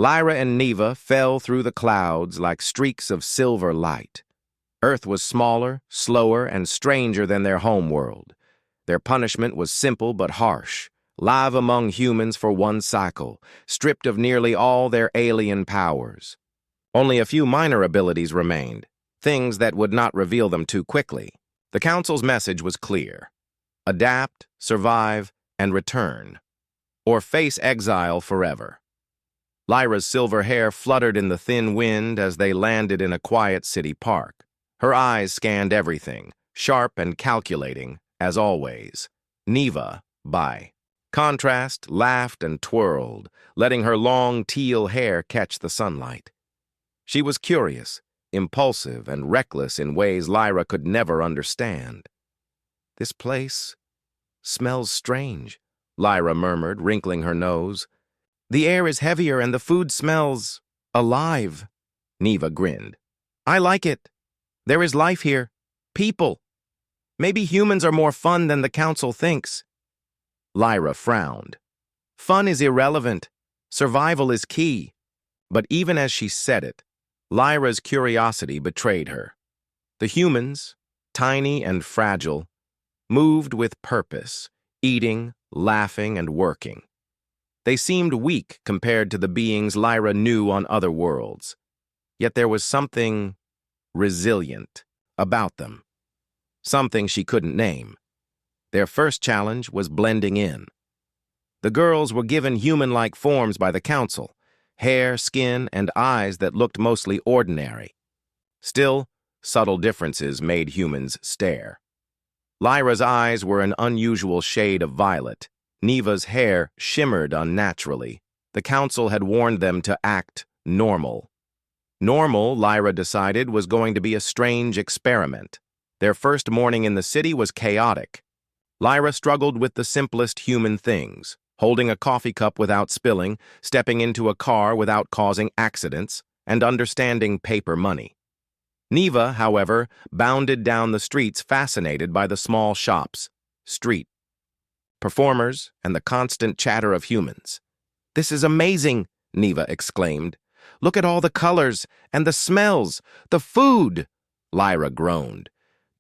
Lyra and Neva fell through the clouds like streaks of silver light. Earth was smaller, slower, and stranger than their homeworld. Their punishment was simple but harsh. Live among humans for one cycle, stripped of nearly all their alien powers. Only a few minor abilities remained, things that would not reveal them too quickly. The Council's message was clear. Adapt, survive, and return. Or face exile forever. Lyra's silver hair fluttered in the thin wind as they landed in a quiet city park. Her eyes scanned everything, sharp and calculating, as always. Neva, by contrast, laughed and twirled, letting her long teal hair catch the sunlight. She was curious, impulsive, and reckless in ways Lyra could never understand. "This place smells strange," Lyra murmured, wrinkling her nose. "The air is heavier and the food smells alive." Neva grinned. "I like it. There is life here. People. Maybe humans are more fun than the Council thinks." Lyra frowned. "Fun is irrelevant. Survival is key." But even as she said it, Lyra's curiosity betrayed her. The humans, tiny and fragile, moved with purpose, eating, laughing, and working. They seemed weak compared to the beings Lyra knew on other worlds. Yet there was something resilient about them. Something she couldn't name. Their first challenge was blending in. The girls were given human-like forms by the Council, hair, skin, and eyes that looked mostly ordinary. Still, subtle differences made humans stare. Lyra's eyes were an unusual shade of violet. Neva's hair shimmered unnaturally. The Council had warned them to act normal. Normal, Lyra decided, was going to be a strange experiment. Their first morning in the city was chaotic. Lyra struggled with the simplest human things, holding a coffee cup without spilling, stepping into a car without causing accidents, and understanding paper money. Neva, however, bounded down the streets fascinated by the small shops, street performers, and the constant chatter of humans. "This is amazing," Neva exclaimed. "Look at all the colors and the smells, the food." Lyra groaned.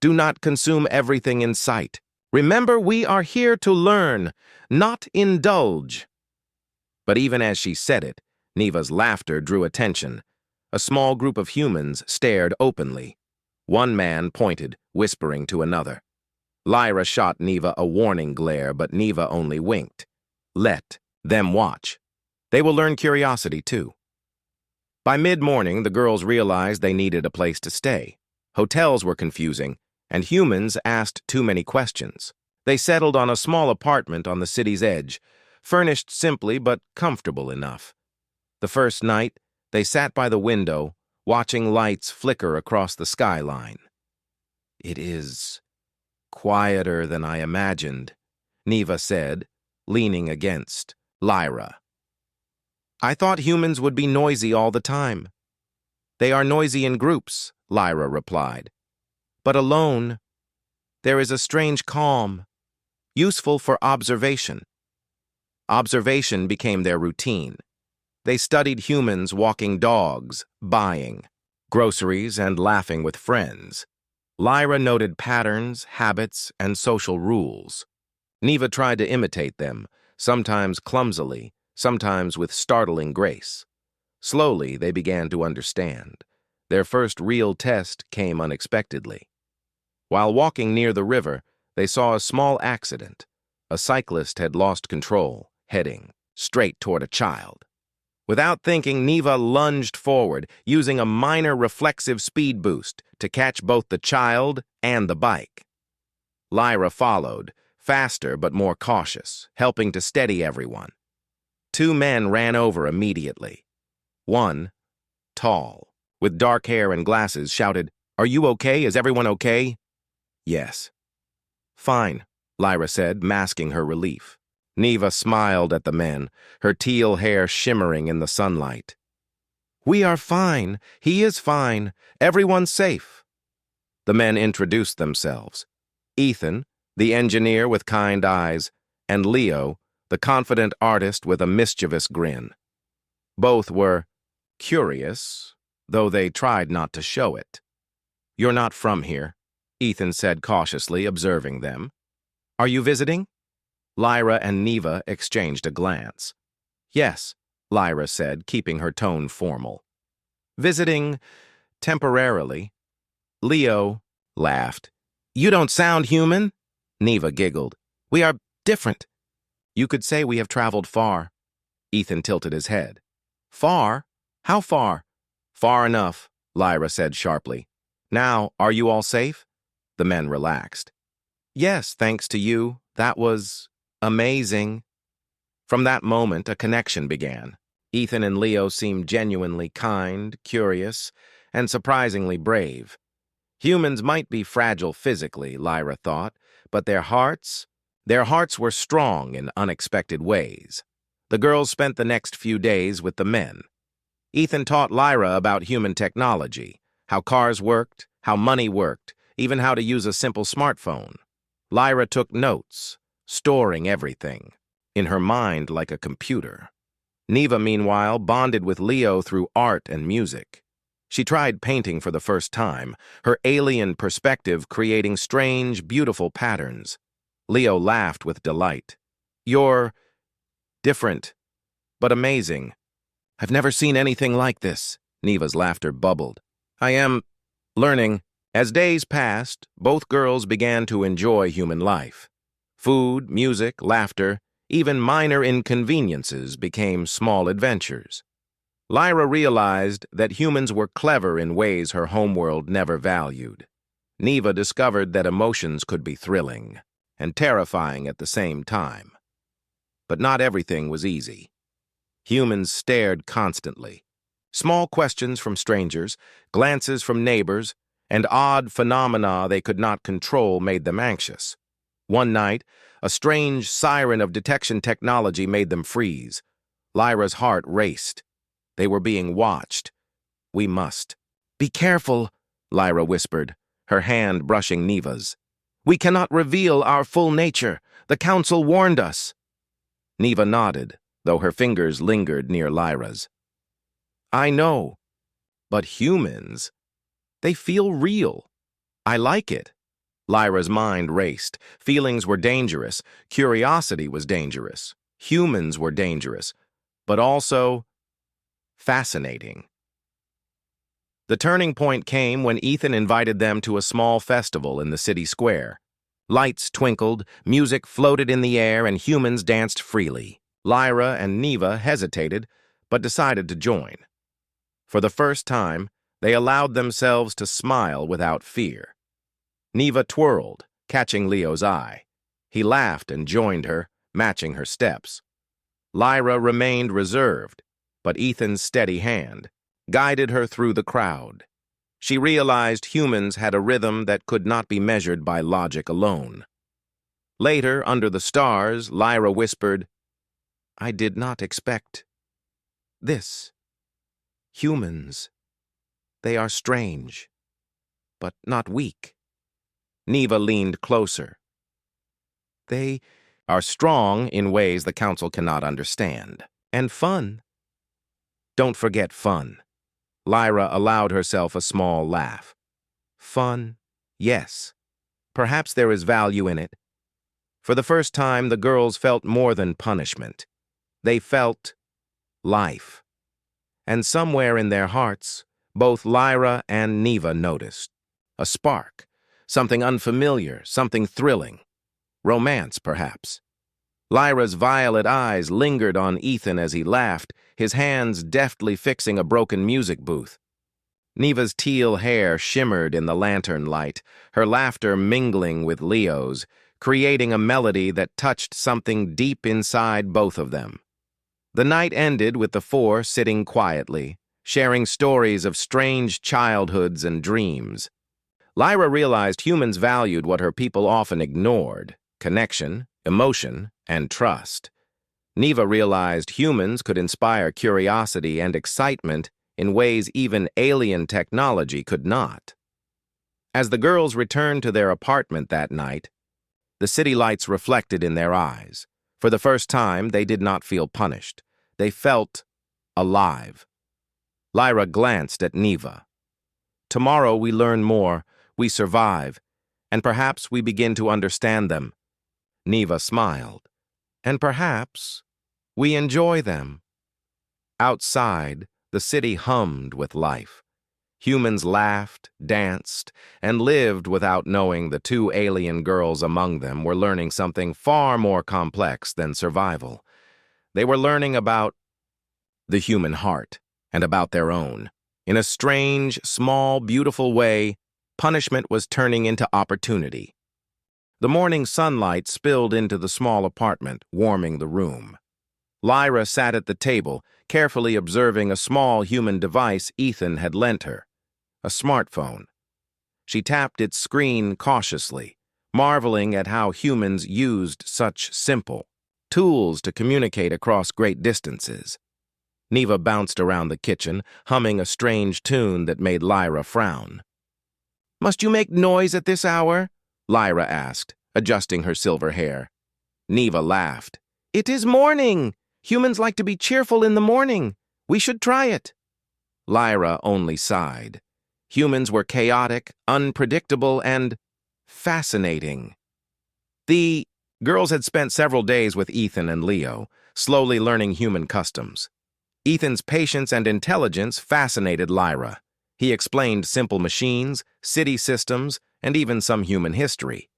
"Do not consume everything in sight. Remember, we are here to learn, not indulge." But even as she said it, Neva's laughter drew attention. A small group of humans stared openly. One man pointed, whispering to another. Lyra shot Neva a warning glare, but Neva only winked. Let them watch. They will learn curiosity, too. By mid-morning, the girls realized they needed a place to stay. Hotels were confusing, and humans asked too many questions. They settled on a small apartment on the city's edge, furnished simply but comfortable enough. The first night, they sat by the window, watching lights flicker across the skyline. "It is quieter than I imagined," Neva said, leaning against Lyra. "I thought humans would be noisy all the time." "They are noisy in groups," Lyra replied. "But alone, there is a strange calm, useful for observation." Observation became their routine. They studied humans walking dogs, buying groceries, and laughing with friends. Lyra noted patterns, habits, and social rules. Neva tried to imitate them, sometimes clumsily, sometimes with startling grace. Slowly, they began to understand. Their first real test came unexpectedly. While walking near the river, they saw a small accident. A cyclist had lost control, heading straight toward a child. Without thinking, Neva lunged forward, using a minor reflexive speed boost to catch both the child and the bike. Lyra followed, faster but more cautious, helping to steady everyone. Two men ran over immediately. One, tall, with dark hair and glasses, shouted, "Are you okay? Is everyone okay?" "Yes." "Fine," Lyra said, masking her relief. Neva smiled at the men, her teal hair shimmering in the sunlight. "We are fine. He is fine. Everyone's safe." The men introduced themselves. Ethan, the engineer with kind eyes, and Leo, the confident artist with a mischievous grin. Both were curious, though they tried not to show it. "You're not from here," Ethan said cautiously, observing them. "Are you visiting?" Lyra and Neva exchanged a glance. "Yes," Lyra said, keeping her tone formal. "Visiting temporarily." Leo laughed. "You don't sound human." Neva giggled. "We are different." "You could say we have traveled far." Ethan tilted his head. "Far? How far?" "Far enough," Lyra said sharply. "Now, are you all safe?" The men relaxed. "Yes, thanks to you. That was amazing." From that moment, a connection began. Ethan and Leo seemed genuinely kind, curious, and surprisingly brave. Humans might be fragile physically, Lyra thought, but their hearts were strong in unexpected ways. The girls spent the next few days with the men. Ethan taught Lyra about human technology, how cars worked, how money worked, even how to use a simple smartphone. Lyra took notes, storing everything, in her mind like a computer. Neva, meanwhile, bonded with Leo through art and music. She tried painting for the first time, her alien perspective creating strange, beautiful patterns. Leo laughed with delight. "You're different, but amazing. I've never seen anything like this." Neva's laughter bubbled. "I am learning." As days passed, both girls began to enjoy human life. Food, music, laughter, even minor inconveniences became small adventures. Lyra realized that humans were clever in ways her homeworld never valued. Neva discovered that emotions could be thrilling and terrifying at the same time. But not everything was easy. Humans stared constantly. Small questions from strangers, glances from neighbors, and odd phenomena they could not control made them anxious. One night, a strange siren of detection technology made them freeze. Lyra's heart raced. They were being watched. "We must." "Be careful," Lyra whispered, her hand brushing Neva's. "We cannot reveal our full nature. The council warned us." Neva nodded, though her fingers lingered near Lyra's. "I know. But humans, they feel real. I like it." Lyra's mind raced. Feelings were dangerous. Curiosity was dangerous. Humans were dangerous. But also fascinating. The turning point came when Ethan invited them to a small festival in the city square. Lights twinkled, music floated in the air, and humans danced freely. Lyra and Neva hesitated, but decided to join. For the first time, they allowed themselves to smile without fear. Neva twirled, catching Leo's eye. He laughed and joined her, matching her steps. Lyra remained reserved, but Ethan's steady hand guided her through the crowd. She realized humans had a rhythm that could not be measured by logic alone. Later, under the stars, Lyra whispered, "I did not expect this. Humans, they are strange, but not weak." Neva leaned closer. "They are strong in ways the council cannot understand. And fun. Don't forget fun." Lyra allowed herself a small laugh. "Fun, yes. Perhaps there is value in it." For the first time, the girls felt more than punishment. They felt life. And somewhere in their hearts, both Lyra and Neva noticed a spark, something unfamiliar, something thrilling. Romance, perhaps. Lyra's violet eyes lingered on Ethan as he laughed, his hands deftly fixing a broken music booth. Neva's teal hair shimmered in the lantern light, her laughter mingling with Leo's, creating a melody that touched something deep inside both of them. The night ended with the four sitting quietly, sharing stories of strange childhoods and dreams. Lyra realized humans valued what her people often ignored: connection, emotion, and trust. Neva realized humans could inspire curiosity and excitement in ways even alien technology could not. As the girls returned to their apartment that night, the city lights reflected in their eyes. For the first time, they did not feel punished. They felt alive. Lyra glanced at Neva. Tomorrow we learn more, we survive, and perhaps we begin to understand them. Neva smiled. And perhaps we enjoy them. Outside, the city hummed with life. Humans laughed, danced, and lived without knowing the two alien girls among them were learning something far more complex than survival. They were learning about the human heart and about their own. In a strange, small, beautiful way, punishment was turning into opportunity. The morning sunlight spilled into the small apartment, warming the room. Lyra sat at the table, carefully observing a small human device Ethan had lent her, a smartphone. She tapped its screen cautiously, marveling at how humans used such simple tools to communicate across great distances. Neva bounced around the kitchen, humming a strange tune that made Lyra frown. "Must you make noise at this hour?" Lyra asked, adjusting her silver hair. Neva laughed. "It is morning! Humans like to be cheerful in the morning. We should try it." Lyra only sighed. Humans were chaotic, unpredictable, and fascinating. The girls had spent several days with Ethan and Leo, slowly learning human customs. Ethan's patience and intelligence fascinated Lyra. He explained simple machines, city systems, and even some human history.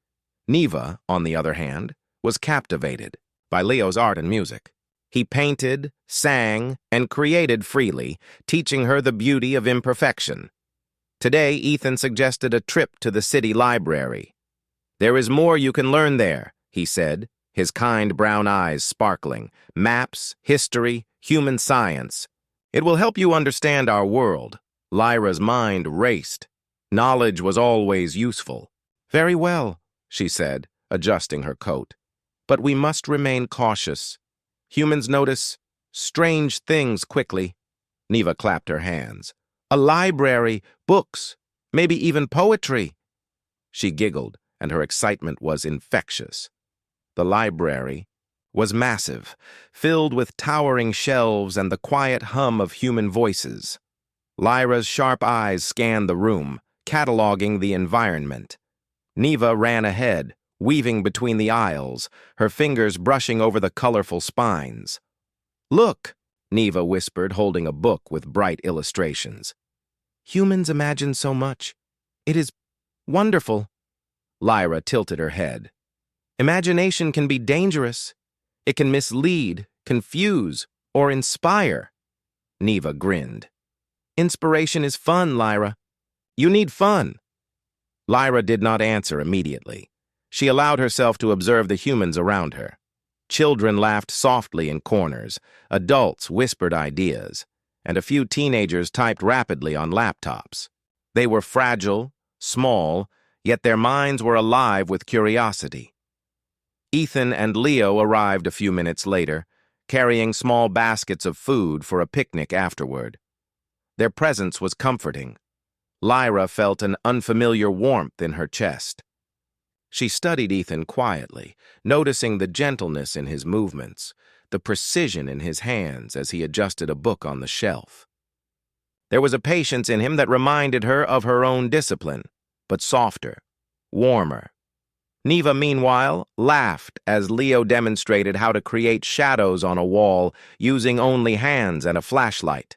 Neva, on the other hand, was captivated by Leo's art and music. He painted, sang, and created freely, teaching her the beauty of imperfection. Today, Ethan suggested a trip to the city library. "There is more you can learn there," he said, his kind brown eyes sparkling. "Maps, history, human science. It will help you understand our world." Lyra's mind raced. Knowledge was always useful. "Very well," she said, adjusting her coat. "But we must remain cautious. Humans notice strange things quickly." Neva clapped her hands. "A library, books, maybe even poetry." She giggled, and her excitement was infectious. The library was massive, filled with towering shelves and the quiet hum of human voices. Lyra's sharp eyes scanned the room, cataloging the environment. Neva ran ahead, weaving between the aisles, her fingers brushing over the colorful spines. "Look," Neva whispered, holding a book with bright illustrations. "Humans imagine so much. It is wonderful." Lyra tilted her head. "Imagination can be dangerous. It can mislead, confuse, or inspire." Neva grinned. "Inspiration is fun, Lyra. You need fun." Lyra did not answer immediately. She allowed herself to observe the humans around her. Children laughed softly in corners, adults whispered ideas, and a few teenagers typed rapidly on laptops. They were fragile, small, yet their minds were alive with curiosity. Ethan and Leo arrived a few minutes later, carrying small baskets of food for a picnic afterward. Their presence was comforting. Lyra felt an unfamiliar warmth in her chest. She studied Ethan quietly, noticing the gentleness in his movements, the precision in his hands as he adjusted a book on the shelf. There was a patience in him that reminded her of her own discipline, but softer, warmer. Neva, meanwhile, laughed as Leo demonstrated how to create shadows on a wall using only hands and a flashlight.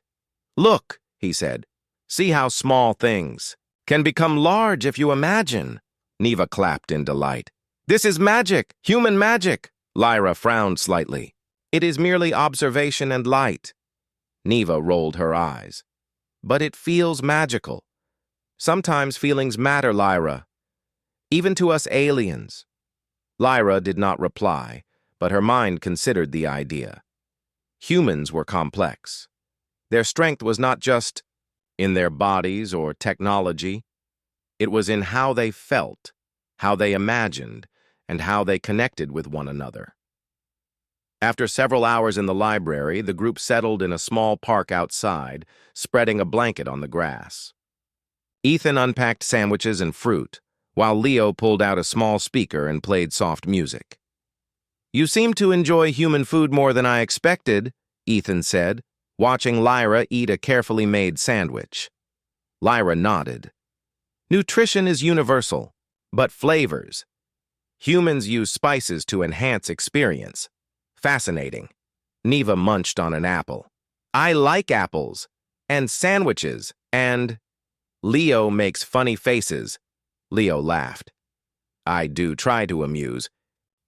"Look," he said, "see how small things can become large if you imagine." Neva clapped in delight. "This is magic, human magic." Lyra frowned slightly. "It is merely observation and light." Neva rolled her eyes. "But it feels magical. Sometimes feelings matter, Lyra. Even to us aliens." Lyra did not reply, but her mind considered the idea. Humans were complex. Their strength was not just in their bodies or technology. It was in how they felt, how they imagined, and how they connected with one another. After several hours in the library, the group settled in a small park outside, spreading a blanket on the grass. Ethan unpacked sandwiches and fruit, while Leo pulled out a small speaker and played soft music. "You seem to enjoy human food more than I expected," Ethan said, watching Lyra eat a carefully made sandwich. Lyra nodded. Nutrition is universal, but flavors. Humans use spices to enhance experience. Fascinating. Neva munched on an apple. I like apples, and sandwiches, and… Leo makes funny faces. Leo laughed. I do try to amuse,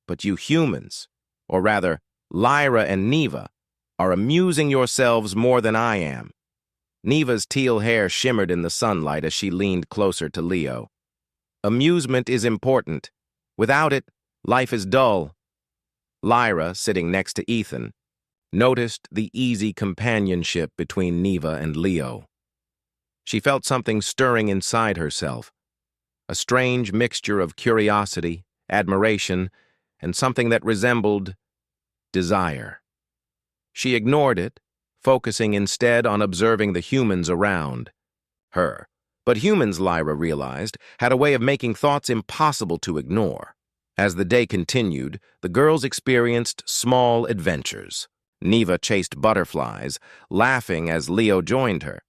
but you humans, or rather, Lyra and Neva, are amusing yourselves more than I am. Neva's teal hair shimmered in the sunlight as she leaned closer to Leo. Amusement is important. Without it, life is dull. Lyra, sitting next to Ethan, noticed the easy companionship between Neva and Leo. She felt something stirring inside herself, a strange mixture of curiosity, admiration, and something that resembled desire. She ignored it, focusing instead on observing the humans around her. But humans, Lyra realized, had a way of making thoughts impossible to ignore. As the day continued, the girls experienced small adventures. Neva chased butterflies, laughing as Leo joined her.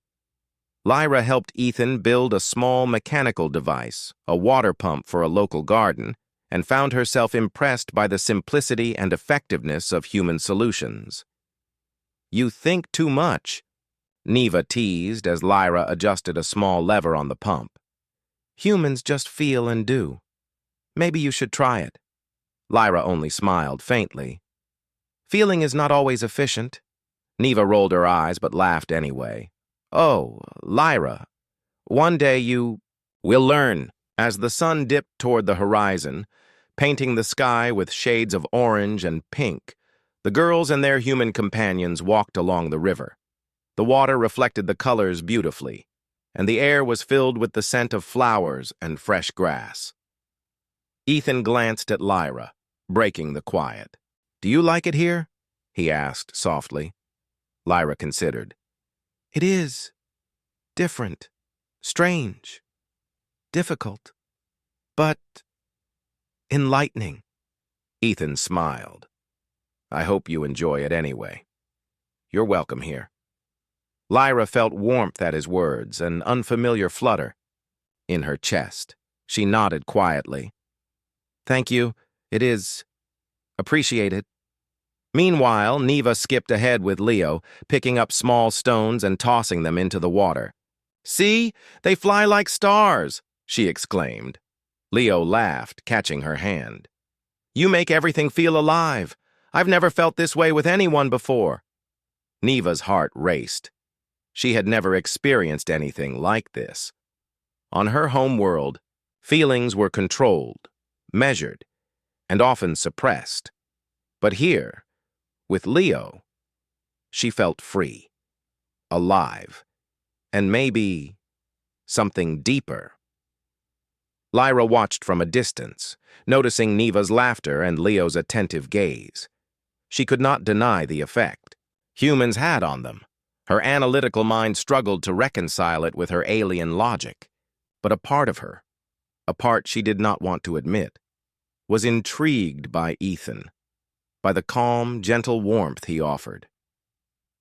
Lyra helped Ethan build a small mechanical device, a water pump for a local garden, and found herself impressed by the simplicity and effectiveness of human solutions. You think too much, Neva teased as Lyra adjusted a small lever on the pump. Humans just feel and do. Maybe you should try it. Lyra only smiled faintly. Feeling is not always efficient. Neva rolled her eyes but laughed anyway. Oh, Lyra, one day you will learn. As the sun dipped toward the horizon, painting the sky with shades of orange and pink, the girls and their human companions walked along the river. The water reflected the colors beautifully, and the air was filled with the scent of flowers and fresh grass. Ethan glanced at Lyra, breaking the quiet. Do you like it here? He asked softly. Lyra considered. It is different, strange, difficult, but enlightening. Ethan smiled. I hope you enjoy it anyway. You're welcome here. Lyra felt warmth at his words, an unfamiliar flutter in her chest. She nodded quietly. Thank you. It is appreciated. Meanwhile, Neva skipped ahead with Leo, picking up small stones and tossing them into the water. See, they fly like stars, she exclaimed. Leo laughed, catching her hand. You make everything feel alive. I've never felt this way with anyone before. Neva's heart raced. She had never experienced anything like this. On her home world, feelings were controlled, measured, and often suppressed. But here, with Leo, she felt free, alive, and maybe something deeper. Lyra watched from a distance, noticing Neva's laughter and Leo's attentive gaze. She could not deny the effect humans had on them. Her analytical mind struggled to reconcile it with her alien logic. But a part of her, a part she did not want to admit, was intrigued by Ethan, by the calm, gentle warmth he offered.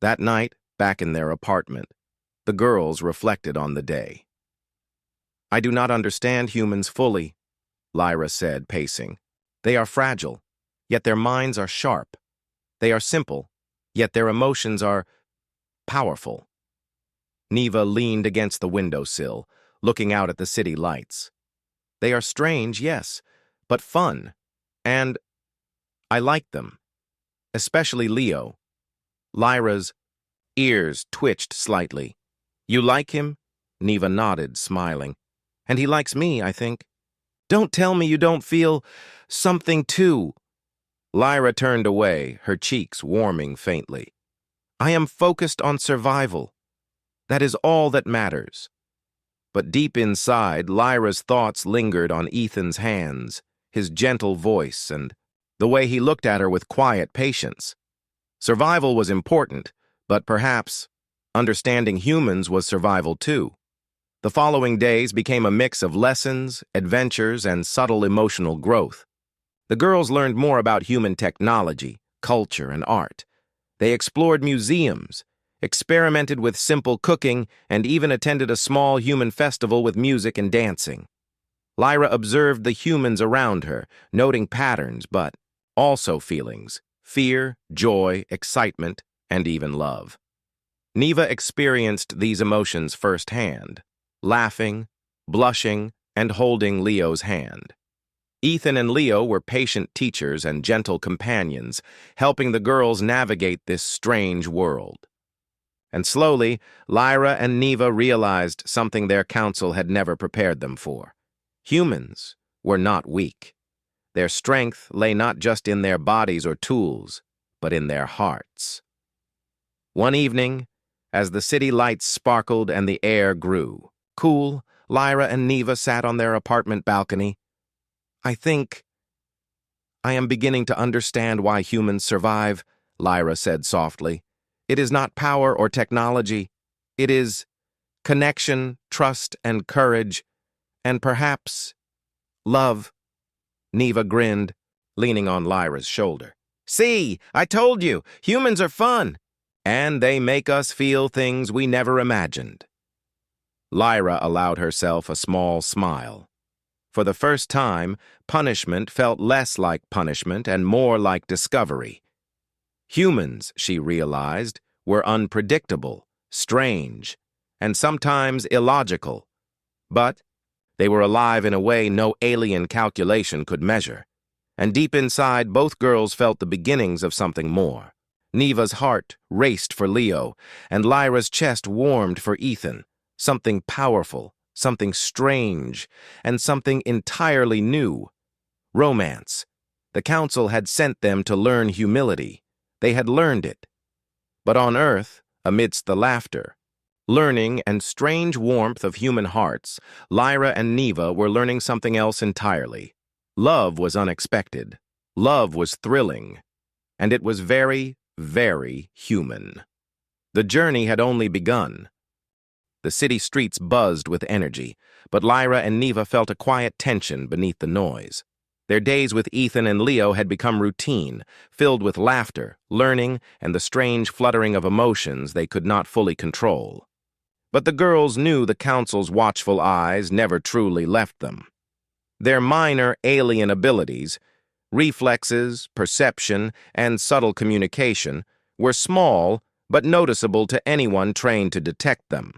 That night, back in their apartment, the girls reflected on the day. I do not understand humans fully, Lyra said, pacing. They are fragile, yet their minds are sharp. They are simple, yet their emotions are powerful. Neva leaned against the windowsill, looking out at the city lights. They are strange, yes, but fun, and I like them, especially Leo. Lyra's ears twitched slightly. You like him? Neva nodded, smiling. And he likes me, I think. Don't tell me you don't feel something too. Lyra turned away, her cheeks warming faintly. I am focused on survival. That is all that matters. But deep inside, Lyra's thoughts lingered on Ethan's hands, his gentle voice, and the way he looked at her with quiet patience. Survival was important, but perhaps understanding humans was survival too. The following days became a mix of lessons, adventures, and subtle emotional growth. The girls learned more about human technology, culture, and art. They explored museums, experimented with simple cooking, and even attended a small human festival with music and dancing. Lyra observed the humans around her, noting patterns, but also feelings: fear, joy, excitement, and even love. Neva experienced these emotions firsthand, laughing, blushing, and holding Leo's hand. Ethan and Leo were patient teachers and gentle companions, helping the girls navigate this strange world. And slowly, Lyra and Neva realized something their council had never prepared them for. Humans were not weak. Their strength lay not just in their bodies or tools, but in their hearts. One evening, as the city lights sparkled and the air grew cool, Lyra and Neva sat on their apartment balcony. "I think I am beginning to understand why humans survive," Lyra said softly. "It is not power or technology. It is connection, trust, and courage, and perhaps love." Neva grinned, leaning on Lyra's shoulder. "See, I told you, humans are fun, and they make us feel things we never imagined." Lyra allowed herself a small smile. For the first time, punishment felt less like punishment and more like discovery. Humans, she realized, were unpredictable, strange, and sometimes illogical. But they were alive in a way no alien calculation could measure. And deep inside, both girls felt the beginnings of something more. Neva's heart raced for Leo, and Lyra's chest warmed for Ethan. Something powerful, something strange, and something entirely new. Romance. The council had sent them to learn humility. They had learned it. But on Earth, amidst the laughter, learning, and strange warmth of human hearts, Lyra and Neva were learning something else entirely. Love was unexpected. Love was thrilling. And it was very, very human. The journey had only begun. The city streets buzzed with energy, but Lyra and Neva felt a quiet tension beneath the noise. Their days with Ethan and Leo had become routine, filled with laughter, learning, and the strange fluttering of emotions they could not fully control. But the girls knew the council's watchful eyes never truly left them. Their minor alien abilities, reflexes, perception, and subtle communication, were small but noticeable to anyone trained to detect them.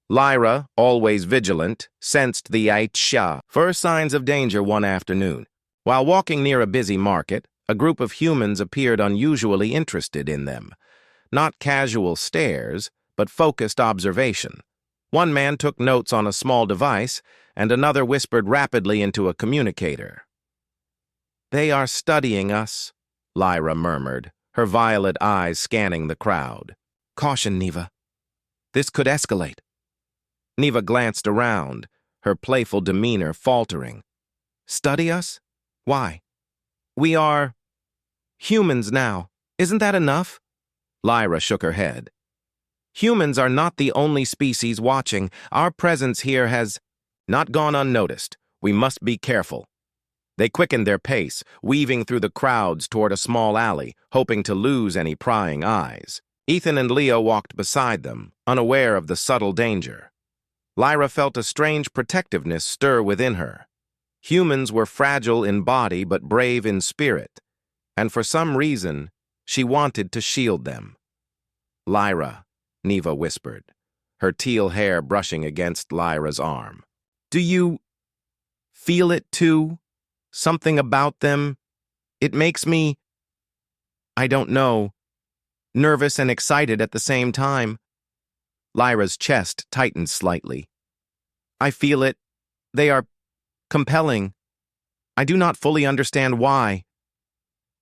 Lyra, always vigilant, sensed the HFY first signs of danger one afternoon. While walking near a busy market, a group of humans appeared unusually interested in them. Not casual stares, but focused observation. One man took notes on a small device, and another whispered rapidly into a communicator. "They are studying us," Lyra murmured, her violet eyes scanning the crowd. "Caution, Neva. This could escalate." Neva glanced around, her playful demeanor faltering. "Study us? Why? We are humans now. Isn't that enough?" Lyra shook her head. "Humans are not the only species watching. Our presence here has not gone unnoticed. We must be careful." They quickened their pace, weaving through the crowds toward a small alley, hoping to lose any prying eyes. Ethan and Leo walked beside them, unaware of the subtle danger. Lyra felt a strange protectiveness stir within her. Humans were fragile in body but brave in spirit, and for some reason, she wanted to shield them. "Lyra," Neva whispered, her teal hair brushing against Lyra's arm. "Do you feel it too? Something about them? It makes me, I don't know, nervous and excited at the same time." Lyra's chest tightened slightly. "I feel it. They are compelling. I do not fully understand why."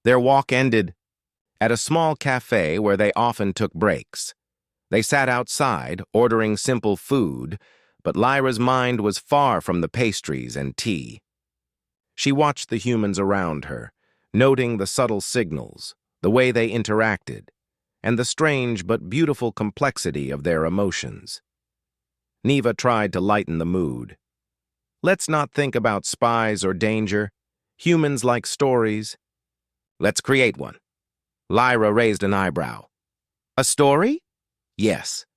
Their walk ended at a small cafe where they often took breaks. They sat outside, ordering simple food, but Lyra's mind was far from the pastries and tea. She watched the humans around her, noting the subtle signals, the way they interacted, and the strange but beautiful complexity of their emotions. Neva tried to lighten the mood. "Let's not think about spies or danger. Humans like stories. Let's create one." Lyra raised an eyebrow. "A story?" Yes.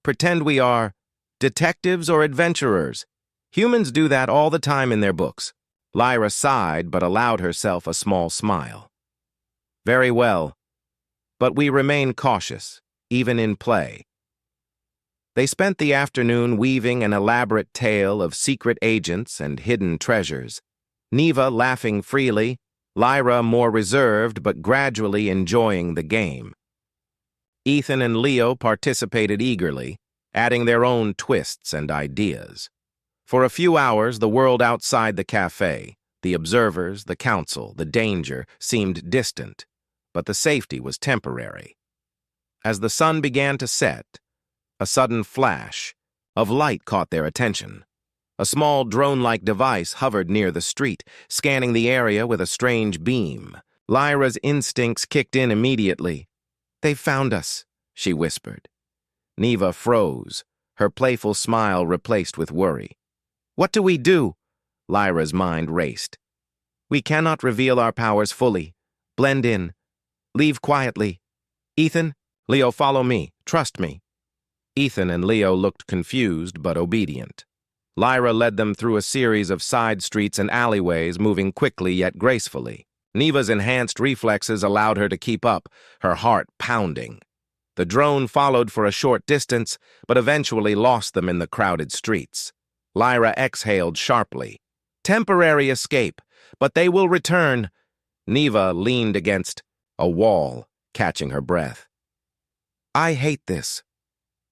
Pretend we are detectives or adventurers. Humans do that all the time in their books. Lyra sighed but allowed herself a small smile. Very well. But we remain cautious, even in play. They spent the afternoon weaving an elaborate tale of secret agents and hidden treasures. Neva laughing freely, Lyra more reserved but gradually enjoying the game. Ethan and Leo participated eagerly, adding their own twists and ideas. For a few hours, the world outside the cafe, the observers, the council, the danger, seemed distant, but the safety was temporary. As the sun began to set, a sudden flash of light caught their attention. A small drone-like device hovered near the street, scanning the area with a strange beam. Lyra's instincts kicked in immediately. "They've found us," she whispered. Neva froze, her playful smile replaced with worry. "What do we do?" Lyra's mind raced. "We cannot reveal our powers fully. Blend in. Leave quietly. Ethan, Leo, follow me. Trust me." Ethan and Leo looked confused but obedient. Lyra led them through a series of side streets and alleyways, moving quickly yet gracefully. Neva's enhanced reflexes allowed her to keep up, her heart pounding. The drone followed for a short distance, but eventually lost them in the crowded streets. Lyra exhaled sharply. "Temporary escape, but they will return." Neva leaned against a wall, catching her breath. "I hate this.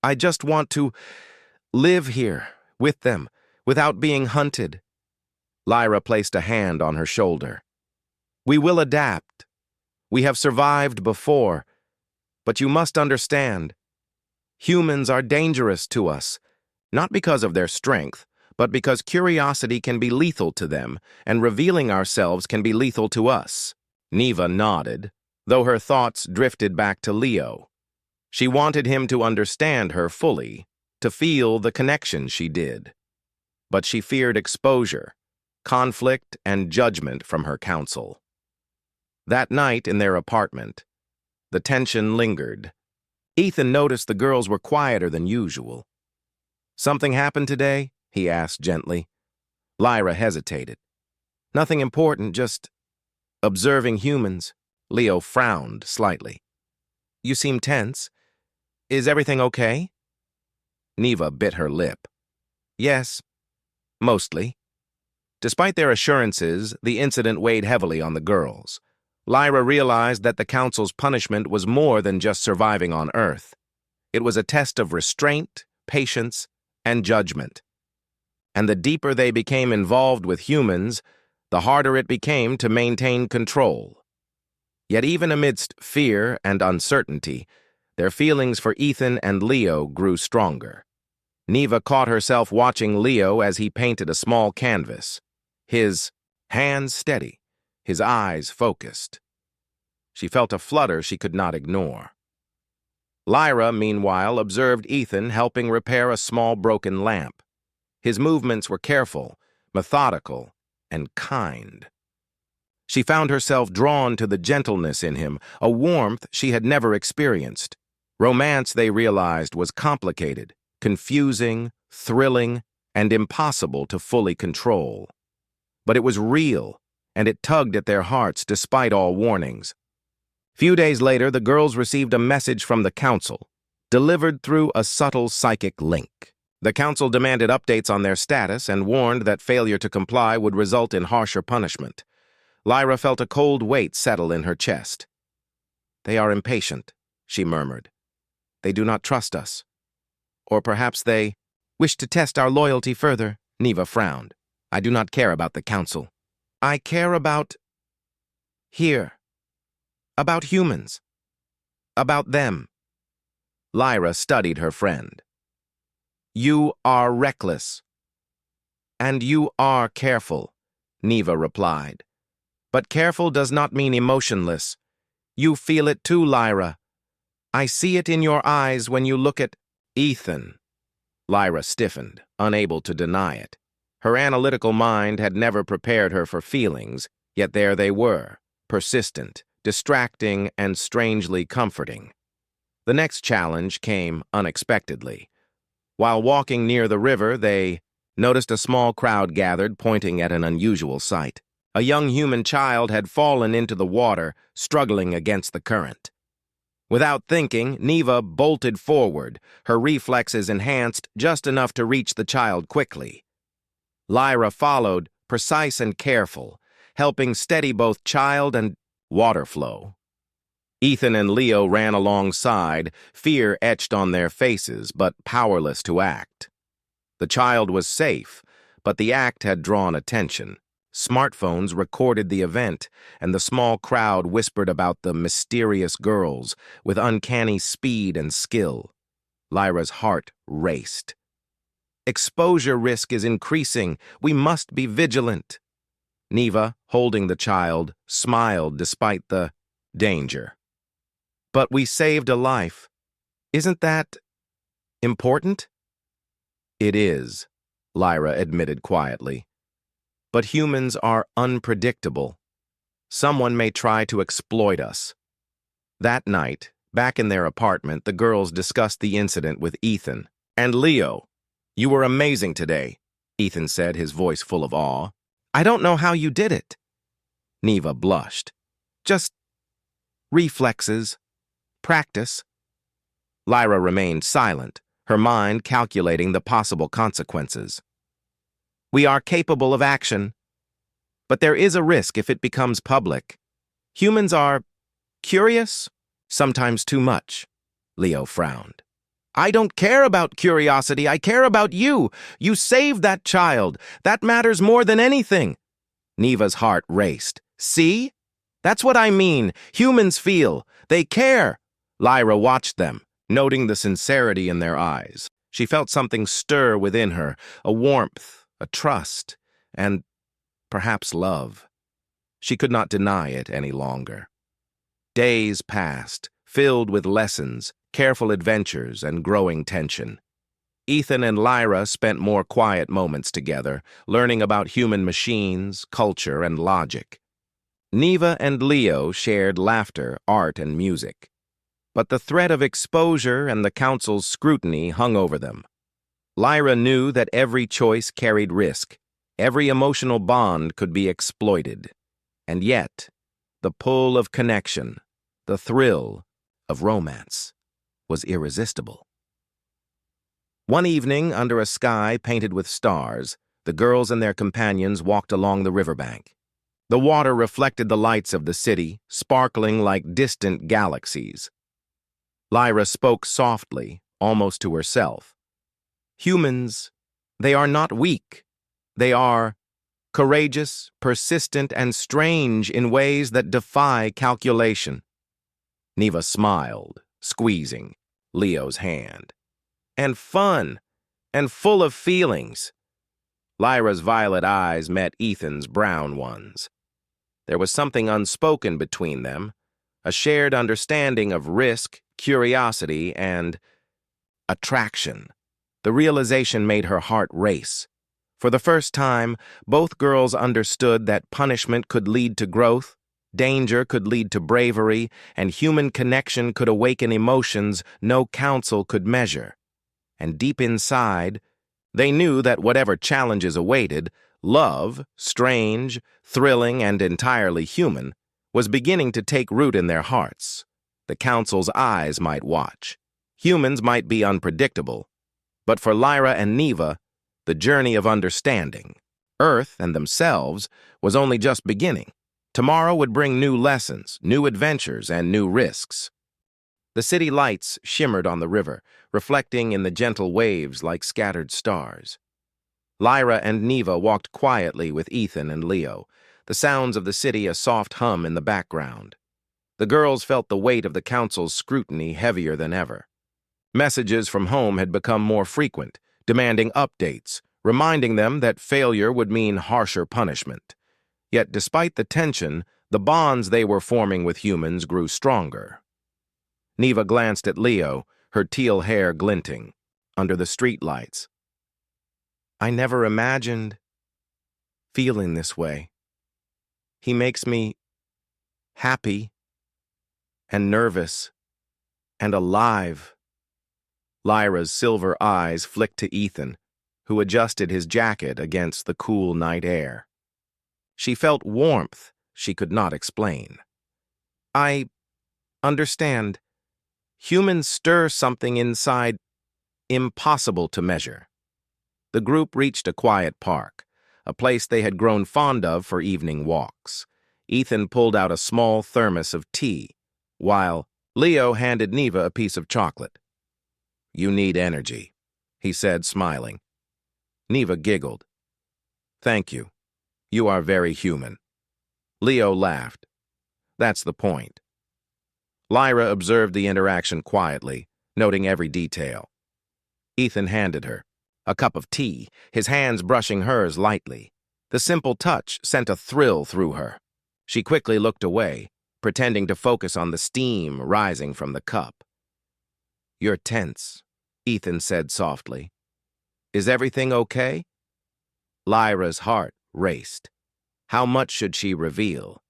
I just want to live here, with them, without being hunted." Lyra placed a hand on her shoulder. "We will adapt. We have survived before. But you must understand, humans are dangerous to us, not because of their strength, but because curiosity can be lethal to them, and revealing ourselves can be lethal to us." Neva nodded, though her thoughts drifted back to Leo. She wanted him to understand her fully, to feel the connection she did. But she feared exposure, conflict, and judgment from her counsel. That night in their apartment, the tension lingered. Ethan noticed the girls were quieter than usual. "Something happened today?" he asked gently. Lyra hesitated. "Nothing important, just observing humans." Leo frowned slightly. "You seem tense. Is everything okay?" Neva bit her lip. "Yes, mostly." Despite their assurances, the incident weighed heavily on the girls. Lyra realized that the council's punishment was more than just surviving on Earth. It was a test of restraint, patience, and judgment. And the deeper they became involved with humans, the harder it became to maintain control. Yet even amidst fear and uncertainty, their feelings for Ethan and Leo grew stronger. Neva caught herself watching Leo as he painted a small canvas, his hands steady, his eyes focused. She felt a flutter she could not ignore. Lyra, meanwhile, observed Ethan helping repair a small broken lamp. His movements were careful, methodical, and kind. She found herself drawn to the gentleness in him, a warmth she had never experienced. Romance, they realized, was complicated, confusing, thrilling, and impossible to fully control. But it was real, and it tugged at their hearts despite all warnings. Few days later, the girls received a message from the council, delivered through a subtle psychic link. The council demanded updates on their status and warned that failure to comply would result in harsher punishment. Lyra felt a cold weight settle in her chest. "They are impatient," she murmured. "They do not trust us. Or perhaps they wish to test our loyalty further." Neva frowned. "I do not care about the council. I care about here. About humans. About them." Lyra studied her friend. "You are reckless. And you are careful," Neva replied. "But careful does not mean emotionless. You feel it too, Lyra. I see it in your eyes when you look at Ethan." Lyra stiffened, unable to deny it. Her analytical mind had never prepared her for feelings, yet there they were, persistent, distracting, and strangely comforting. The next challenge came unexpectedly. While walking near the river, they noticed a small crowd gathered, pointing at an unusual sight. A young human child had fallen into the water, struggling against the current. Without thinking, Neva bolted forward, her reflexes enhanced just enough to reach the child quickly. Lyra followed, precise and careful, helping steady both child and water flow. Ethan and Leo ran alongside, fear etched on their faces, but powerless to act. The child was safe, but the act had drawn attention. Smartphones recorded the event, and the small crowd whispered about the mysterious girls with uncanny speed and skill. Lyra's heart raced. Exposure risk is increasing. We must be vigilant. Neva, holding the child, smiled despite the danger. But we saved a life. Isn't that important? It is, Lyra admitted quietly. But humans are unpredictable. Someone may try to exploit us. That night, back in their apartment, the girls discussed the incident with Ethan. And Leo, you were amazing today, Ethan said, his voice full of awe. I don't know how you did it. Neva blushed. Just reflexes. Practice. Lyra remained silent, her mind calculating the possible consequences. We are capable of action, but there is a risk if it becomes public. Humans are curious, sometimes too much. Leo frowned. I don't care about curiosity, I care about you. You saved that child. That matters more than anything. Neva's heart raced. See? That's what I mean. Humans feel. They care. Lyra watched them, noting the sincerity in their eyes. She felt something stir within her, a warmth, a trust, and perhaps love. She could not deny it any longer. Days passed, filled with lessons, careful adventures, and growing tension. Ethan and Lyra spent more quiet moments together, learning about human machines, culture, and logic. Neva and Leo shared laughter, art, and music. But the threat of exposure and the council's scrutiny hung over them. Lyra knew that every choice carried risk, every emotional bond could be exploited. And yet, the pull of connection, the thrill of romance, was irresistible. One evening, under a sky painted with stars, the girls and their companions walked along the riverbank. The water reflected the lights of the city, sparkling like distant galaxies. Lyra spoke softly, almost to herself. Humans, they are not weak. They are courageous, persistent, and strange in ways that defy calculation. Neva smiled, squeezing Leo's hand. And fun, and full of feelings. Lyra's violet eyes met Ethan's brown ones. There was something unspoken between them, a shared understanding of risk, curiosity, and attraction. The realization made her heart race. For the first time, both girls understood that punishment could lead to growth, danger could lead to bravery, and human connection could awaken emotions no counsel could measure. And deep inside, they knew that whatever challenges awaited, love, strange, thrilling, and entirely human, was beginning to take root in their hearts. The council's eyes might watch. Humans might be unpredictable, but for Lyra and Neva, the journey of understanding, Earth and themselves, was only just beginning. Tomorrow would bring new lessons, new adventures, and new risks. The city lights shimmered on the river, reflecting in the gentle waves like scattered stars. Lyra and Neva walked quietly with Ethan and Leo, the sounds of the city a soft hum in the background. The girls felt the weight of the council's scrutiny heavier than ever. Messages from home had become more frequent, demanding updates, reminding them that failure would mean harsher punishment. Yet despite the tension, the bonds they were forming with humans grew stronger. Neva glanced at Leo, her teal hair glinting, under the streetlights. I never imagined feeling this way. He makes me happy and nervous And alive. Lyra's silver eyes flicked to Ethan, who adjusted his jacket against the cool night air. She felt warmth she could not explain. I understand. Humans stir something inside, impossible to measure. The group reached a quiet park, a place they had grown fond of for evening walks. Ethan pulled out a small thermos of tea, while Leo handed Neva a piece of chocolate. You need energy, he said, smiling. Neva giggled. Thank you. You are very human. Leo laughed. That's the point. Lyra observed the interaction quietly, noting every detail. Ethan handed her a cup of tea, his hands brushing hers lightly. The simple touch sent a thrill through her. She quickly looked away, pretending to focus on the steam rising from the cup. You're tense, Ethan said softly. Is everything okay? Lyra's heart raced. How much should she reveal?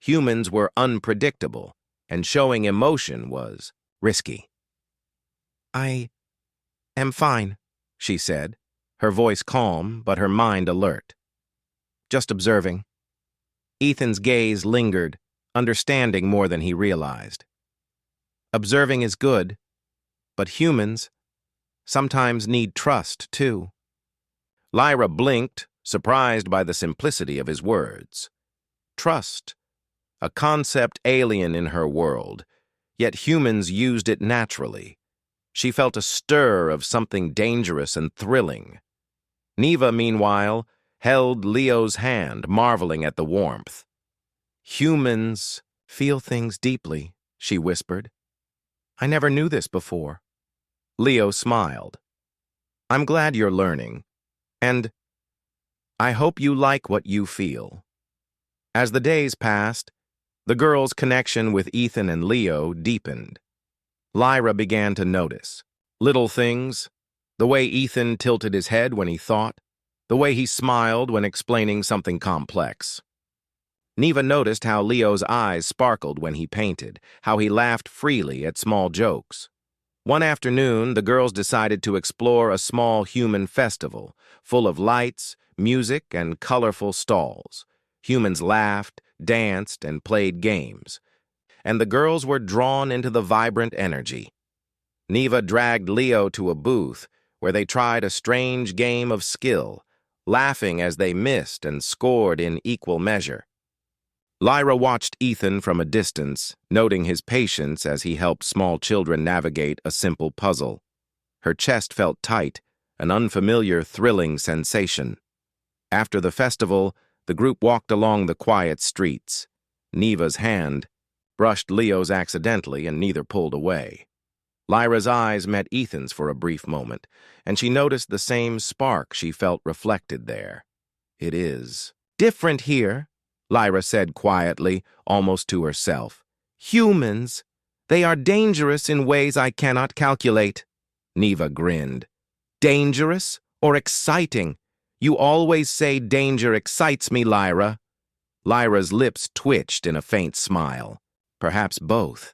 Humans were unpredictable, and showing emotion was risky. I am fine, she said, her voice calm but her mind alert. Just observing. Ethan's gaze lingered, understanding more than he realized. Observing is good, but humans sometimes need trust, too. Lyra blinked, surprised by the simplicity of his words. Trust, a concept alien in her world, yet humans used it naturally. She felt a stir of something dangerous and thrilling. Neva, meanwhile, held Leo's hand, marveling at the warmth. Humans feel things deeply, she whispered. I never knew this before. Leo smiled. I'm glad you're learning, and I hope you like what you feel. As the days passed, the girls' connection with Ethan and Leo deepened. Lyra began to notice little things, the way Ethan tilted his head when he thought, the way he smiled when explaining something complex. Neva noticed how Leo's eyes sparkled when he painted, how he laughed freely at small jokes. One afternoon, the girls decided to explore a small human festival, full of lights, music, and colorful stalls. Humans laughed, danced, and played games, and the girls were drawn into the vibrant energy. Neva dragged Leo to a booth where they tried a strange game of skill, laughing as they missed and scored in equal measure. Lyra watched Ethan from a distance, noting his patience as he helped small children navigate a simple puzzle. Her chest felt tight, an unfamiliar, thrilling sensation. After the festival, the group walked along the quiet streets. Neva's hand brushed Leo's accidentally, and neither pulled away. Lyra's eyes met Ethan's for a brief moment, and she noticed the same spark she felt reflected there. It is different here, Lyra said quietly, almost to herself. Humans, they are dangerous in ways I cannot calculate. Neva grinned. Dangerous or exciting? You always say danger excites me, Lyra. Lyra's lips twitched in a faint smile. Perhaps both.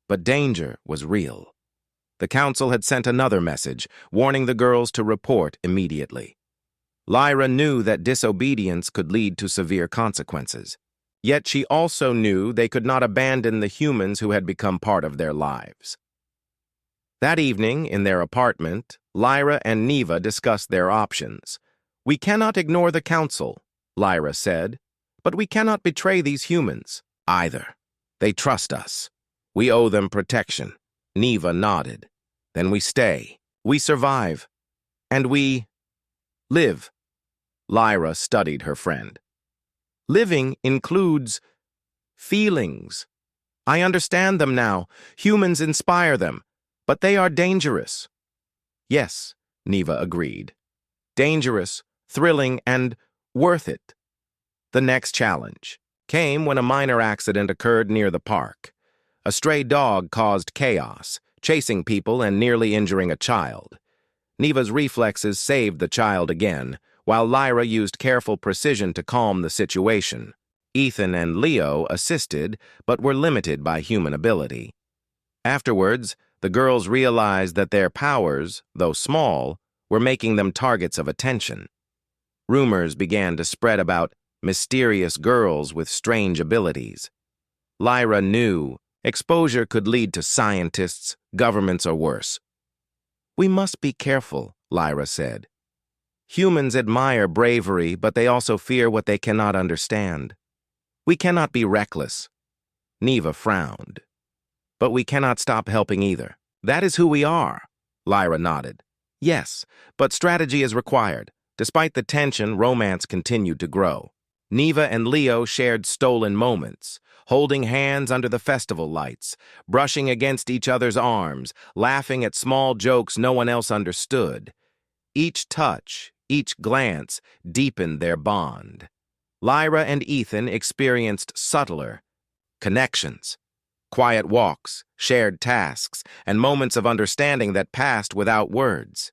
But danger was real. The council had sent another message, warning the girls to report immediately. Lyra knew that disobedience could lead to severe consequences. Yet she also knew they could not abandon the humans who had become part of their lives. That evening, in their apartment, Lyra and Neva discussed their options. We cannot ignore the council, Lyra said, but we cannot betray these humans, either. They trust us. We owe them protection. Neva nodded. Then we stay. We survive. And we live. Lyra studied her friend. Living includes feelings. I understand them now. Humans inspire them, but they are dangerous. Yes, Neva agreed. Dangerous, thrilling, and worth it. The next challenge came when a minor accident occurred near the park. A stray dog caused chaos, chasing people and nearly injuring a child. Neva's reflexes saved the child again, while Lyra used careful precision to calm the situation. Ethan and Leo assisted, but were limited by human ability. Afterwards, the girls realized that their powers, though small, were making them targets of attention. Rumors began to spread about mysterious girls with strange abilities. Lyra knew exposure could lead to scientists, governments, or worse. "We must be careful," Lyra said. "Humans admire bravery, but they also fear what they cannot understand. We cannot be reckless." Neva frowned. "But we cannot stop helping either. That is who we are." Lyra nodded. "Yes, but strategy is required." Despite the tension, romance continued to grow. Neva and Leo shared stolen moments, holding hands under the festival lights, brushing against each other's arms, laughing at small jokes no one else understood. Each touch, each glance deepened their bond. Lyra and Ethan experienced subtler connections, quiet walks, shared tasks, and moments of understanding that passed without words.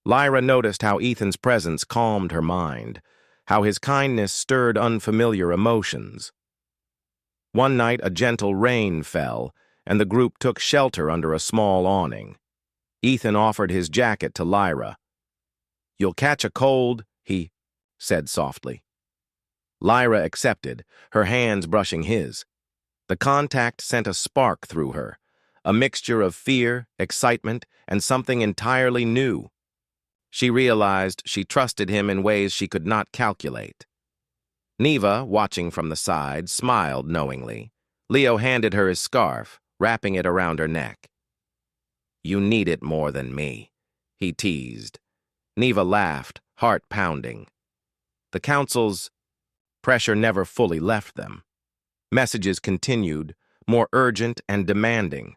Lyra noticed how Ethan's presence calmed her mind, how his kindness stirred unfamiliar emotions. One night, a gentle rain fell, and the group took shelter under a small awning. Ethan offered his jacket to Lyra. "You'll catch a cold," he said softly. Lyra accepted, her hands brushing his. The contact sent a spark through her, a mixture of fear, excitement, and something entirely new. She realized she trusted him in ways she could not calculate. Neva, watching from the side, smiled knowingly. Leo handed her his scarf, wrapping it around her neck. "You need it more than me," he teased. Neva laughed, heart pounding. The council's pressure never fully left them. Messages continued, more urgent and demanding.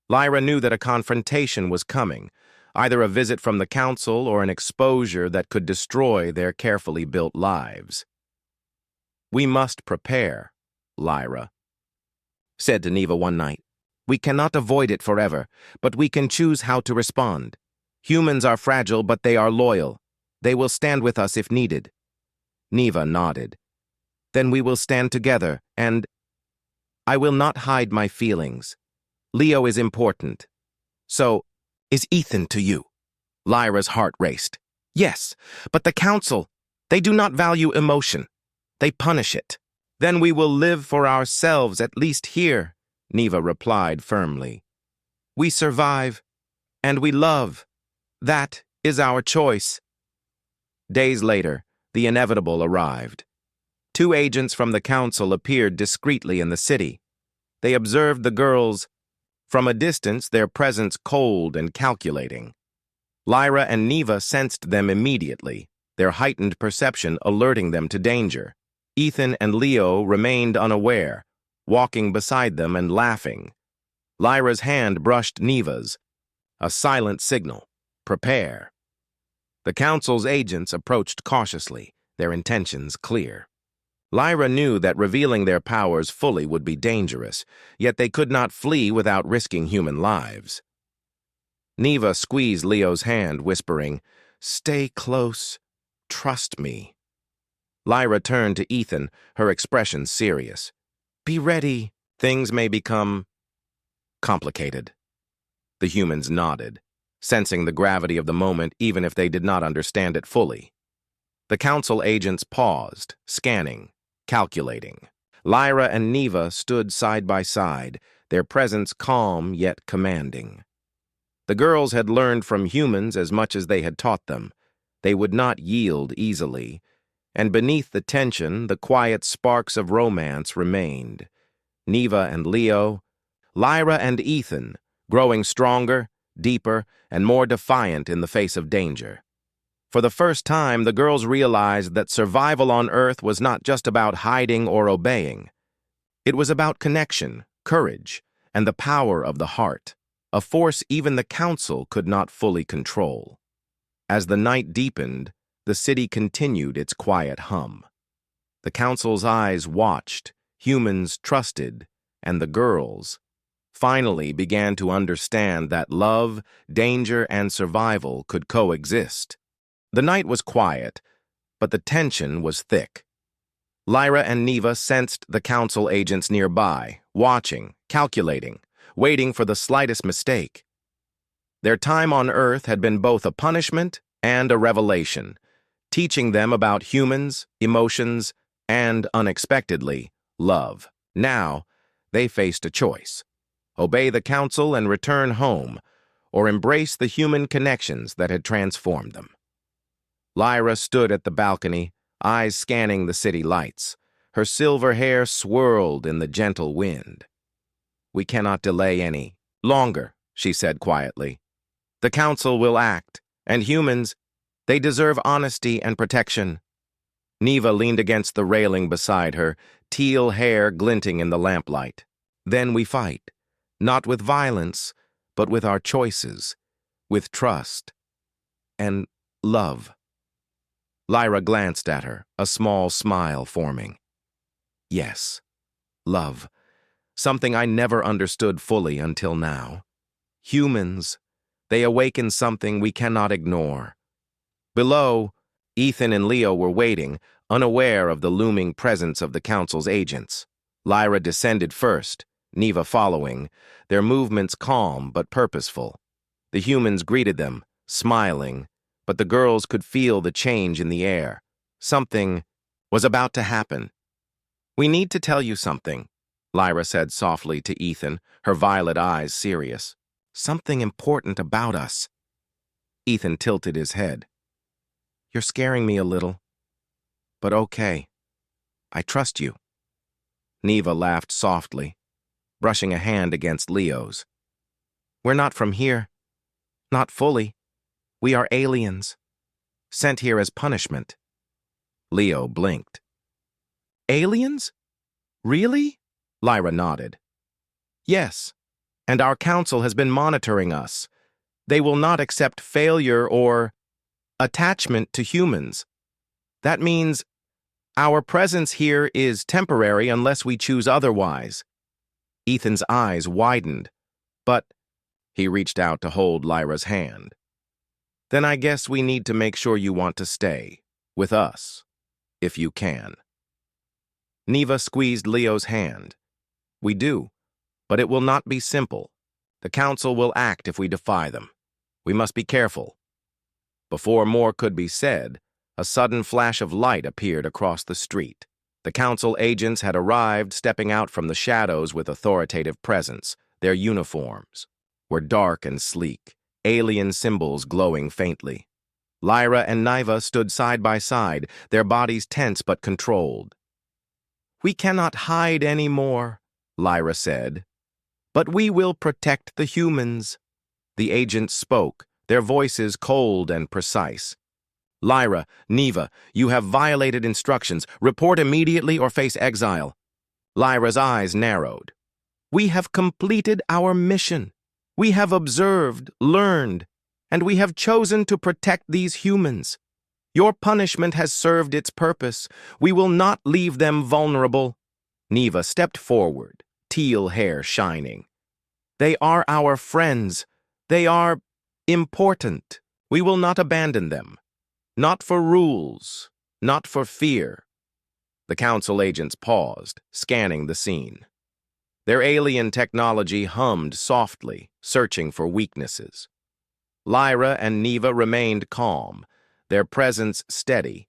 Lyra knew that a confrontation was coming, either a visit from the council or an exposure that could destroy their carefully built lives. "We must prepare," Lyra said to Neva one night. "We cannot avoid it forever, but we can choose how to respond. Humans are fragile, but they are loyal. They will stand with us if needed." Neva nodded. "Then we will stand together, and I will not hide my feelings. Leo is important. So, is Ethan to you?" Lyra's heart raced. "Yes, but the council, they do not value emotion. They punish it." "Then we will live for ourselves, at least here," Neva replied firmly. "We survive, and we love. That is our choice." Days later, the inevitable arrived. 2 agents from the council appeared discreetly in the city. They observed the girls from a distance, their presence cold and calculating. Lyra and Neva sensed them immediately, their heightened perception alerting them to danger. Ethan and Leo remained unaware, walking beside them and laughing. Lyra's hand brushed Neva's, a silent signal. Prepare. The council's agents approached cautiously, their intentions clear. Lyra knew that revealing their powers fully would be dangerous, yet they could not flee without risking human lives. Neva squeezed Leo's hand, whispering, "Stay close. Trust me." Lyra turned to Ethan, her expression serious. "Be ready. Things may become complicated." The humans nodded, sensing the gravity of the moment even if they did not understand it fully. The council agents paused, scanning, calculating. Lyra and Neva stood side by side, their presence calm yet commanding. The girls had learned from humans as much as they had taught them. They would not yield easily, and beneath the tension, the quiet sparks of romance remained. Neva and Leo, Lyra and Ethan, growing stronger, deeper, and more defiant in the face of danger. For the first time, the girls realized that survival on Earth was not just about hiding or obeying. It was about connection, courage, and the power of the heart, a force even the council could not fully control. As the night deepened, the city continued its quiet hum. The council's eyes watched, humans trusted, and the girls finally began to understand that love, danger, and survival could coexist. The night was quiet, but the tension was thick. Lyra and Neva sensed the council agents nearby, watching, calculating, waiting for the slightest mistake. Their time on Earth had been both a punishment and a revelation, teaching them about humans, emotions, and, unexpectedly, love. Now, they faced a choice: obey the council and return home, or embrace the human connections that had transformed them. Lyra stood at the balcony, eyes scanning the city lights. Her silver hair swirled in the gentle wind. "We cannot delay any longer," she said quietly. "The council will act, and humans, they deserve honesty and protection." Neva leaned against the railing beside her, teal hair glinting in the lamplight. "Then we fight, not with violence, but with our choices, with trust and love." Lyra glanced at her, a small smile forming. Yes, love. Something I never understood fully until now. Humans, they awaken something we cannot ignore. Below, Ethan and Leo were waiting, unaware of the looming presence of the council's agents. Lyra descended first, Neva following, their movements calm but purposeful. The humans greeted them, smiling, but the girls could feel the change in the air. Something was about to happen. "We need to tell you something," Lyra said softly to Ethan, her violet eyes serious. "Something important about us." Ethan tilted his head. "You're scaring me a little. But okay. I trust you." Neva laughed softly, brushing a hand against Leo's. "We're not from here. Not fully. We are aliens, sent here as punishment." Leo blinked. "Aliens? Really?" Lyra nodded. "Yes, and our council has been monitoring us. They will not accept failure or attachment to humans. That means our presence here is temporary unless we choose otherwise." Ethan's eyes widened, but he reached out to hold Lyra's hand. "Then I guess we need to make sure you want to stay, with us, if you can." Neva squeezed Leo's hand. "We do, but it will not be simple. The council will act if we defy them. We must be careful." Before more could be said, a sudden flash of light appeared across the street. The council agents had arrived, stepping out from the shadows with authoritative presence. Their uniforms were dark and sleek, alien symbols glowing faintly. Lyra and Neva stood side by side, their bodies tense but controlled. "We cannot hide anymore," Lyra said. "But we will protect the humans." The agents spoke, their voices cold and precise. "Lyra, Neva, you have violated instructions. Report immediately or face exile." Lyra's eyes narrowed. "We have completed our mission. We have observed, learned, and we have chosen to protect these humans. Your punishment has served its purpose. We will not leave them vulnerable." Neva stepped forward, teal hair shining. "They are our friends. They are important. We will not abandon them. Not for rules, not for fear." The council agents paused, scanning the scene. Their alien technology hummed softly, searching for weaknesses. Lyra and Neva remained calm, their presence steady,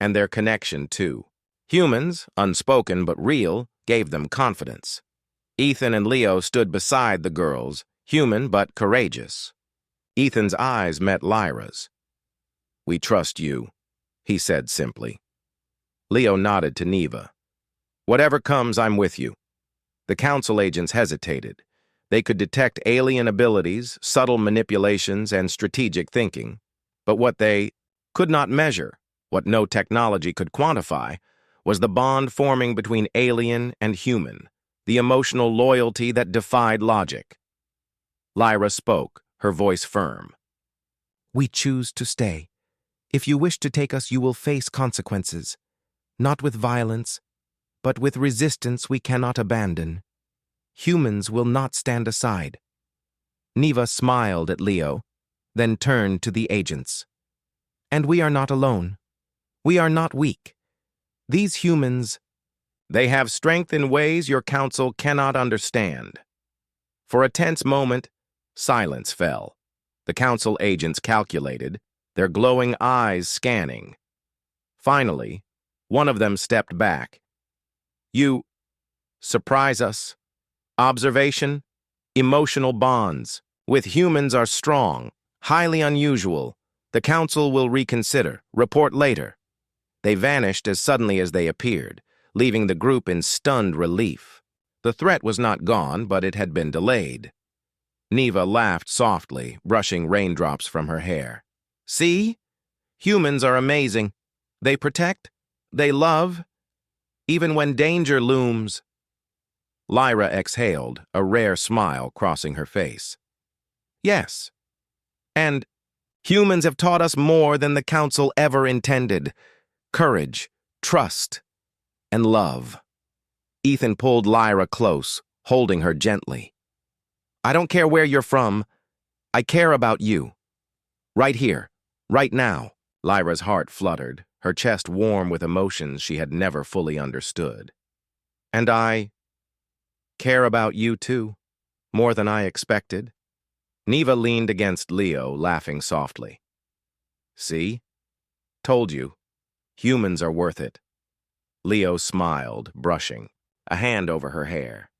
and their connection too. Humans, unspoken but real, gave them confidence. Ethan and Leo stood beside the girls, human but courageous. Ethan's eyes met Lyra's. "We trust you," he said simply. Leo nodded to Neva. "Whatever comes, I'm with you." The council agents hesitated. They could detect alien abilities, subtle manipulations, and strategic thinking. But what they could not measure, what no technology could quantify, was the bond forming between alien and human, the emotional loyalty that defied logic. Lyra spoke, her voice firm. "We choose to stay. If you wish to take us, you will face consequences. Not with violence, but with resistance we cannot abandon. Humans will not stand aside." Neva smiled at Leo, then turned to the agents. "And we are not alone. We are not weak. These humans, they have strength in ways your council cannot understand." For a tense moment, silence fell. The council agents calculated, their glowing eyes scanning. Finally, one of them stepped back. "You surprise us. Observation, emotional bonds with humans are strong, highly unusual. The council will reconsider. Report later." They vanished as suddenly as they appeared, leaving the group in stunned relief. The threat was not gone, but it had been delayed. Neva laughed softly, brushing raindrops from her hair. "See? Humans are amazing. They protect, they love, even when danger looms." Lyra exhaled, a rare smile crossing her face. "Yes, and humans have taught us more than the council ever intended. Courage, trust, and love." Ethan pulled Lyra close, holding her gently. "I don't care where you're from. I care about you. Right here, right now." Lyra's heart fluttered, her chest warm with emotions she had never fully understood. "And I care about you too, more than I expected." Neva leaned against Leo, laughing softly. "See? Told you. Humans are worth it." Leo smiled, brushing, a hand over her hair.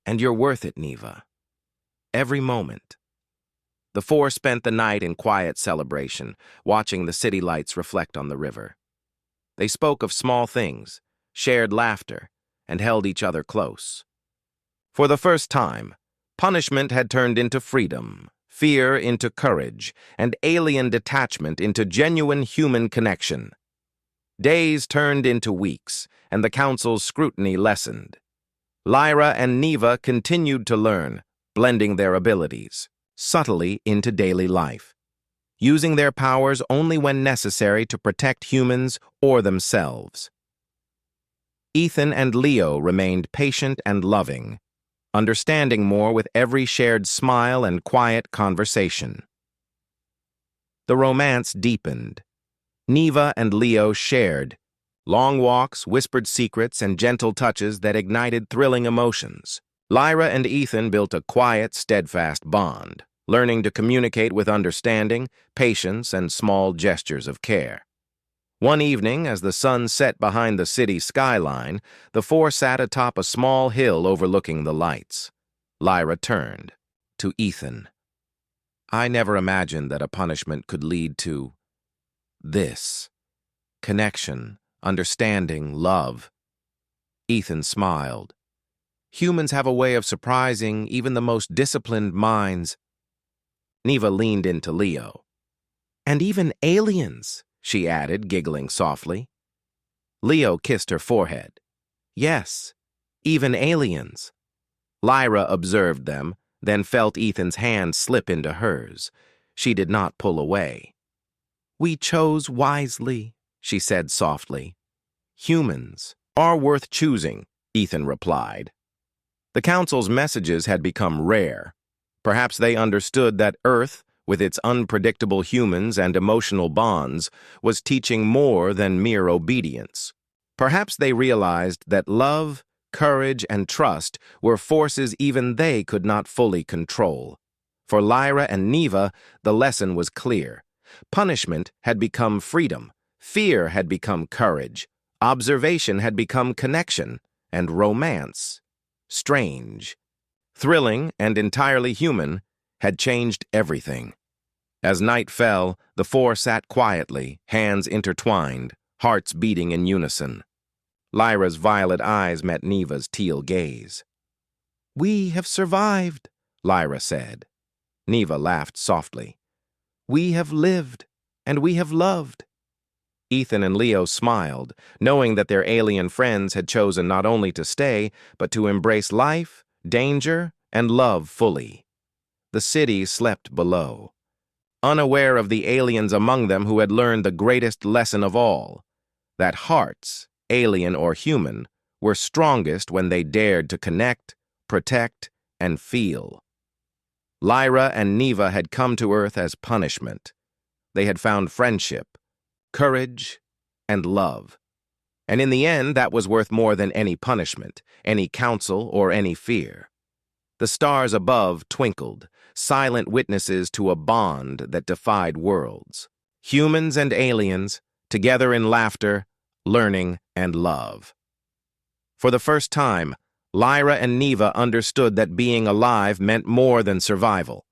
"And you're worth it, Neva. Every moment." The four spent the night in quiet celebration, watching the city lights reflect on the river. They spoke of small things, shared laughter, and held each other close. For the first time, punishment had turned into freedom, fear into courage, and alien detachment into genuine human connection. Days turned into weeks, and the council's scrutiny lessened. Lyra and Neva continued to learn, blending their abilities subtly into daily life, using their powers only when necessary to protect humans or themselves. Ethan and Leo remained patient and loving, understanding more with every shared smile and quiet conversation. The romance deepened. Neva and Leo shared long walks, whispered secrets, and gentle touches that ignited thrilling emotions. Lyra and Ethan built a quiet, steadfast bond, learning to communicate with understanding, patience, and small gestures of care. One evening, as the sun set behind the city skyline, the four sat atop a small hill overlooking the lights. Lyra turned to Ethan. "I never imagined that a punishment could lead to this. Connection, understanding, love." Ethan smiled. "Humans have a way of surprising even the most disciplined minds." Neva leaned into Leo. "And even aliens," she added, giggling softly. Leo kissed her forehead. "Yes, even aliens." Lyra observed them, then felt Ethan's hand slip into hers. She did not pull away. "We chose wisely," she said softly. "Humans are worth choosing," Ethan replied. The council's messages had become rare. Perhaps they understood that Earth, with its unpredictable humans and emotional bonds, was teaching more than mere obedience. Perhaps they realized that love, courage, and trust were forces even they could not fully control. For Lyra and Neva, the lesson was clear. Punishment had become freedom, fear had become courage, observation had become connection, and romance, strange, thrilling, and entirely human, had changed everything. As night fell, the four sat quietly, hands intertwined, hearts beating in unison. Lyra's violet eyes met Neva's teal gaze. "We have survived," Lyra said. Neva laughed softly. "We have lived, and we have loved." Ethan and Leo smiled, knowing that their alien friends had chosen not only to stay, but to embrace life, danger, and love fully. The city slept below, unaware of the aliens among them who had learned the greatest lesson of all, that hearts, alien or human, were strongest when they dared to connect, protect, and feel. Lyra and Neva had come to Earth as punishment. They had found friendship, courage, and love. And in the end, that was worth more than any punishment, any counsel, or any fear. The stars above twinkled, silent witnesses to a bond that defied worlds. Humans and aliens, together in laughter, learning, and love. For the first time, Lyra and Neva understood that being alive meant more than survival.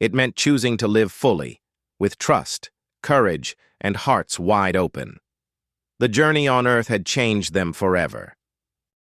It meant choosing to live fully, with trust, courage, and hearts wide open. The journey on Earth had changed them forever.